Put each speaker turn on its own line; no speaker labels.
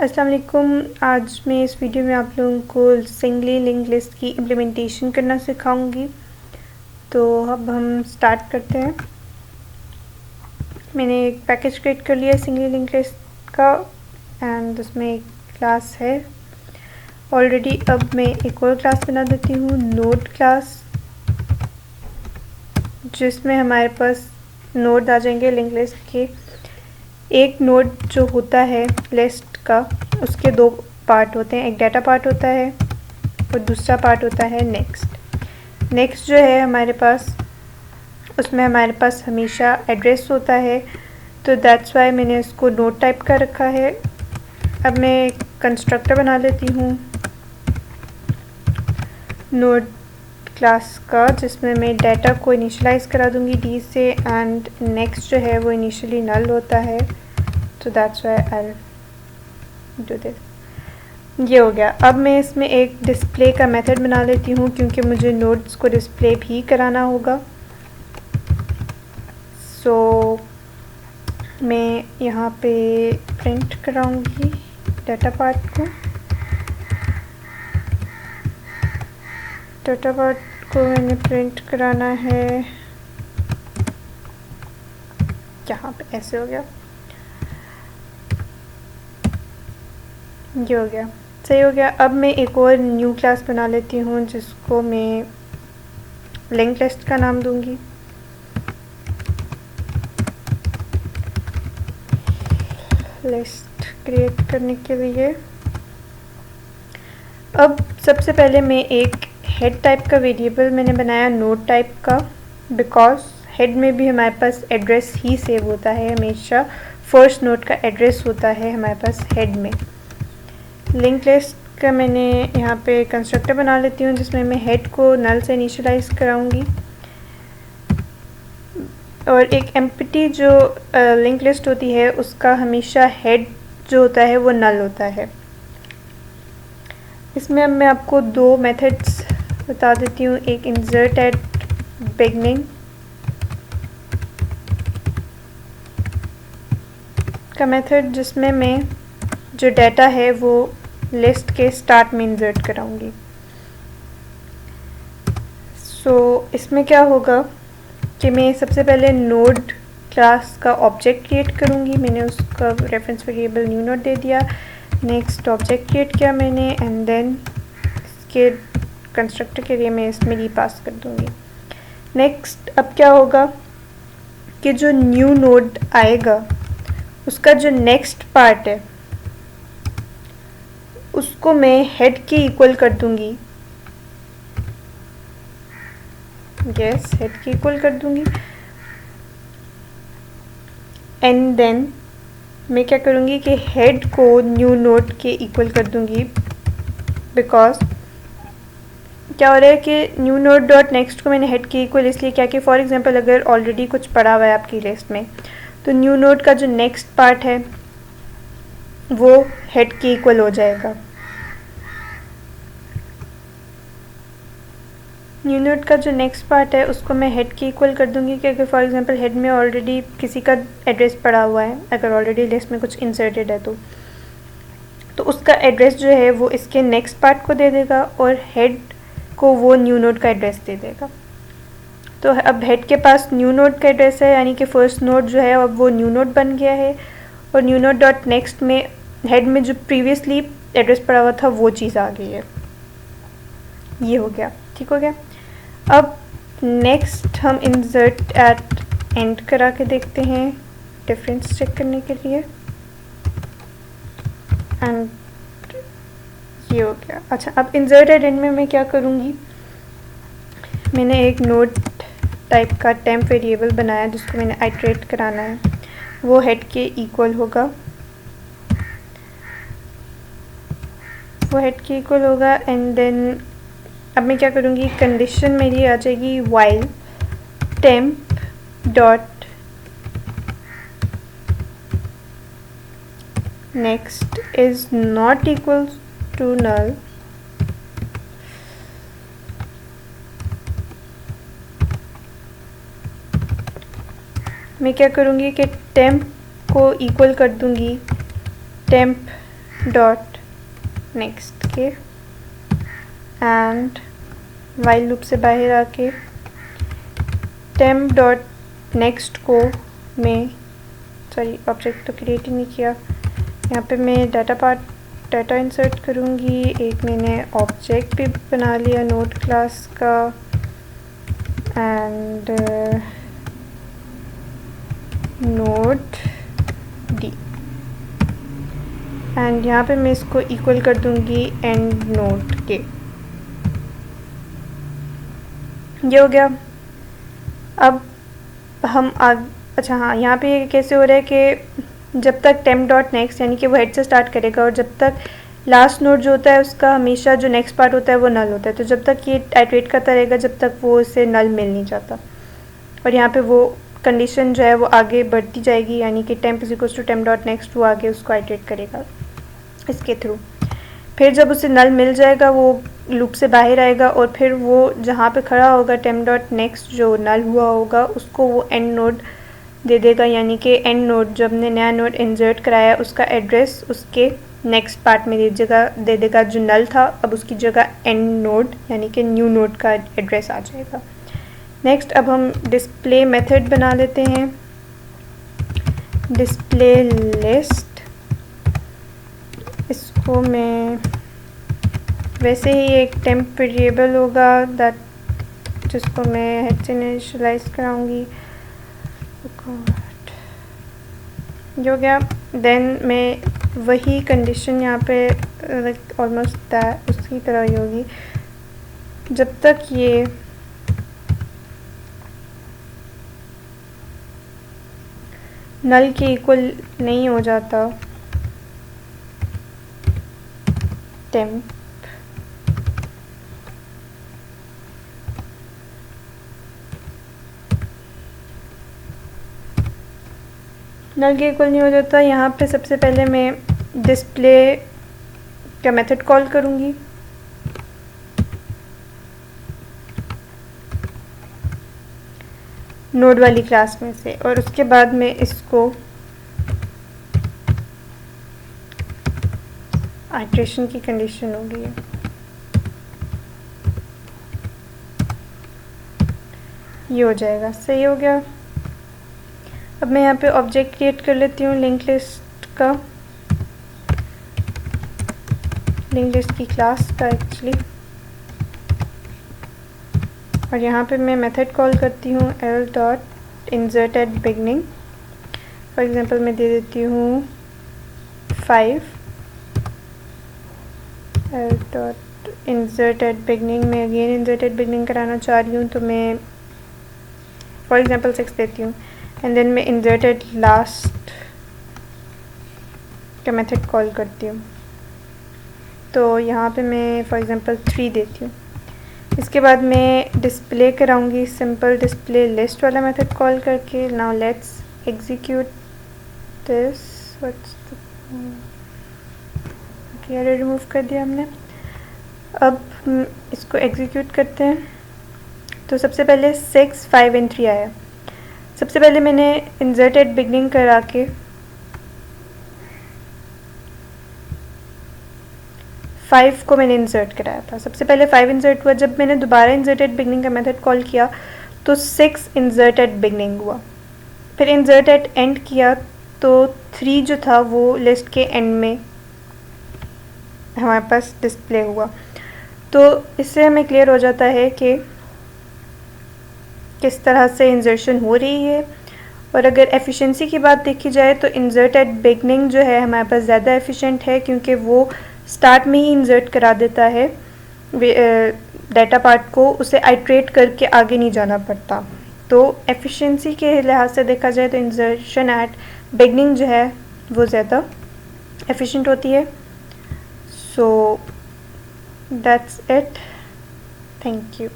अस्सलाम वालेकुम। आज मैं इस वीडियो में आप लोगों को सिंगली लिंक लिस्ट की इम्प्लीमेंटेशन करना सिखाऊंगी। तो अब हम स्टार्ट करते हैं। मैंने एक पैकेज क्रिएट कर लिया है सिंगली लिंक लिस्ट का एंड उसमें एक क्लास है ऑलरेडी। अब मैं एक और क्लास बना देती हूँ, नोड क्लास, जिसमें हमारे पास नोड आ जाएंगे लिंक लिस्ट के। एक नोड जो होता है लिस्ट का, उसके दो पार्ट होते हैं, एक डाटा पार्ट होता है और दूसरा पार्ट होता है नेक्स्ट। नेक्स्ट जो है हमारे पास, उसमें हमारे पास हमेशा एड्रेस होता है, तो दैट्स वाई मैंने इसको नोड टाइप का रखा है। अब मैं एक कंस्ट्रक्टर बना लेती हूँ नोड क्लास का, जिसमें मैं डाटा को इनिशियलाइज़ करा दूँगी डी से एंड नेक्स्ट जो है वो इनिशियली नल होता है, तो that's why I do this. ये हो गया। अब मैं इसमें एक डिस्प्ले का मेथड बना लेती हूँ क्योंकि मुझे नोड्स को डिस्प्ले भी कराना होगा। सो मैं यहाँ पे प्रिंट कराऊंगी डाटा पार्ट को। डाटा पार्ट को मैंने प्रिंट कराना है यहाँ पे, ऐसे हो गया, ये हो गया, सही हो गया। अब मैं एक और न्यू क्लास बना लेती हूँ जिसको मैं लिंक लिस्ट का नाम दूंगी। लिस्ट क्रिएट करने के लिए अब सबसे पहले मैं एक हेड टाइप का वेरिएबल मैंने बनाया नोड टाइप का, बिकॉज हेड में भी हमारे पास एड्रेस ही सेव होता है, हमेशा फर्स्ट नोड का एड्रेस होता है हमारे पास हेड में। लिंक लिस्ट का मैंने यहाँ पे कंस्ट्रक्टर बना लेती हूँ जिसमें मैं हेड को नल से इनिशियलाइज कराऊंगी और एक एम्प्टी जो लिंक लिस्ट होती है उसका हमेशा हेड जो होता है वो नल होता है। इसमें अब मैं आपको दो मेथड्स बता देती हूँ, एक इंसर्ट एट बिगनिंग का मेथड जिसमें मैं जो डाटा है वो लिस्ट के स्टार्ट में इंसर्ट कराऊंगी। सो इसमें क्या होगा कि मैं सबसे पहले नोड क्लास का ऑब्जेक्ट क्रिएट करूंगी। मैंने उसका रेफरेंस वेरिएबल न्यू नोड दे दिया। नेक्स्ट ऑब्जेक्ट क्रिएट किया मैंने एंड देन इसके कंस्ट्रक्टर के लिए मैं इसमें री पास कर दूंगी। नेक्स्ट अब क्या होगा कि जो न्यू नोड आएगा उसका जो नेक्स्ट पार्ट है उसको मैं हेड के इक्वल कर दूंगी। यस, हेड के इक्वल कर दूंगी एंड देन मैं क्या करूंगी कि हेड को न्यू नोड के इक्वल कर दूंगी, बिकॉज क्या हो रहा है कि न्यू नोड डॉट नेक्स्ट को मैंने हेड के इक्वल इसलिए क्या कि फॉर एग्जांपल अगर ऑलरेडी कुछ पड़ा हुआ है आपकी लिस्ट में तो न्यू नोड का जो नेक्स्ट पार्ट है वो हेड के इक्वल हो जाएगा। न्यू नोड का जो नेक्स्ट पार्ट है उसको मैं हेड के इक्वल कर दूंगी कि अगर फॉर एग्जांपल हेड में ऑलरेडी किसी का एड्रेस पड़ा हुआ है, अगर ऑलरेडी लिस्ट में कुछ इंसर्टेड है तो उसका एड्रेस जो है वो इसके नेक्स्ट पार्ट को दे देगा और हेड को वो न्यू नोड का एड्रेस दे देगा। तो अब हेड के पास न्यू नोड का एड्रेस है, यानी कि फर्स्ट नोड जो है अब वो न्यू नोड बन गया है और न्यू नोड डॉट नेक्स्ट में हेड में जो प्रीवियसली एड्रेस पड़ा हुआ था वो चीज़ आ गई है। ये हो गया, ठीक हो गया। अब नेक्स्ट हम इंसर्ट एट एंड करा के देखते हैं डिफरेंस चेक करने के लिए एंड ये हो गया। अच्छा, अब इंसर्ट एट एंड में मैं क्या करूँगी, मैंने एक नोड टाइप का टेम्प वेरिएबल बनाया जिसको मैंने आइटरेट कराना है, वो हेड के इक्वल होगा, वो हेड के इक्वल होगा एंड देन अब मैं क्या करूँगी, कंडीशन मेरी आ जाएगी while temp dot next is not equal to null मैं क्या करूँगी कि टेम्प को इक्वल कर दूँगी टेम्प डॉट नेक्स्ट के एंड वाइल लूप से बाहर आके टेम्प डॉट नेक्स्ट को मैं ऑब्जेक्ट तो क्रिएट ही नहीं किया, यहाँ पे मैं डाटा इंसर्ट करूँगी। एक मैंने ऑब्जेक्ट भी बना लिया नोड क्लास का एंड नोड डी एंड यहाँ पे मैं इसको इक्वल कर दूँगी एंड नोड के। ये हो गया। अब हम अच्छा हाँ, यहाँ पे ये कैसे हो रहा है कि जब तक टेम्प डॉट नेक्स्ट यानी कि वो हेड से स्टार्ट करेगा और जब तक लास्ट नोड जो होता है उसका हमेशा जो नेक्स्ट पार्ट होता है वो नल होता है, तो जब तक ये आइटरेट करता रहेगा जब तक वो इसे नल मिल नहीं जाता। और यहाँ पे वो कंडीशन जो है वो आगे बढ़ती जाएगी, यानी कि temp is equals to temp dot next, वो आगे उसको आइटरेट करेगा इसके थ्रू। फिर जब उसे नल मिल जाएगा वो लूप से बाहर आएगा और फिर वो जहाँ पे खड़ा होगा टेम्प डॉट नेक्स्ट जो नल हुआ होगा उसको वो एंड नोड दे देगा, यानी कि एंड नोड जो हमने नया नोड इंसर्ट कराया उसका एड्रेस उसके नेक्स्ट पार्ट में दे देगा जो नल था, अब उसकी जगह एंड नोड यानी कि न्यू नोड का एड्रेस आ जाएगा। नेक्स्ट अब हम डिस्प्ले मेथड बना लेते हैं, डिस्प्ले लिस्ट। इसको मैं वैसे ही एक टेम्प वेरिएबल होगा दैट जिसको मैं हेड से इनिशियलाइज कराऊंगी। जो हो गया। देन मैं वही कंडीशन यहाँ पे ऑलमोस्ट उसकी तरह ही होगी, जब तक ये नल के इक्वल नहीं हो जाता टेम्प नल के इक्वल नहीं हो जाता, यहाँ पे सबसे पहले मैं डिस्प्ले का मेथड कॉल करूँगी। नोड वाली क्लास में से, और उसके बाद मैं इसको आइटरेशन की कंडीशन होगी ये हो जाएगा। सही हो गया। अब मैं यहाँ पे ऑब्जेक्ट क्रिएट कर लेती हूँ लिंक लिस्ट का, लिंक लिस्ट की क्लास का एक्चुअली, और यहाँ पे मैं मेथड कॉल करती हूँ l dot insert at beginning. For example मैं दे देती हूँ 5 l dot insert at beginning. मैं अगेन इंसर्ट एट बिगनिंग कराना चाह रही हूँ तो मैं फॉर एग्जांपल 6 देती हूँ एंड देन मैं इंसर्ट एट लास्ट का मेथड कॉल करती हूँ, तो यहाँ पे मैं फॉर एग्जांपल 3 देती हूँ। इसके बाद मैं डिस्प्ले कराऊंगी सिंपल डिस्प्ले लिस्ट वाला मेथड कॉल करके। Now let's execute this. अरे रिमूव कर दिया हमने। अब इसको एग्जीक्यूट करते हैं। तो सबसे पहले 6, 5 एंड 3 आया। सबसे पहले मैंने इंसर्ट एट बिगनिंग करा के 5 को मैंने इंसर्ट कराया था। सबसे पहले 5 इंसर्ट हुआ, जब मैंने दोबारा इंसर्ट एट बिगनिंग का मेथड कॉल किया तो 6 इंसर्ट एट बिगनिंग हुआ। फिर इंसर्ट एट एंड किया तो 3 जो था वो लिस्ट के एंड में हमारे पास डिस्प्ले हुआ। तो इससे हमें क्लियर हो जाता है कि किस तरह से इंसर्शन हो रही है। और अगर एफिशिएंसी की बात देखी जाए तो इंसर्ट एट बिगनिंग जो है हमारे पास ज़्यादा एफिशिएंट है, क्योंकि वो स्टार्ट में ही इंसर्ट करा देता है डाटा पार्ट को, उसे आइट्रेट करके आगे नहीं जाना पड़ता। तो एफिशिएंसी के लिहाज से देखा जाए तो इंसर्शन एट बिगनिंग जो है वो ज़्यादा एफिशिएंट होती है। So that's it. Thank you.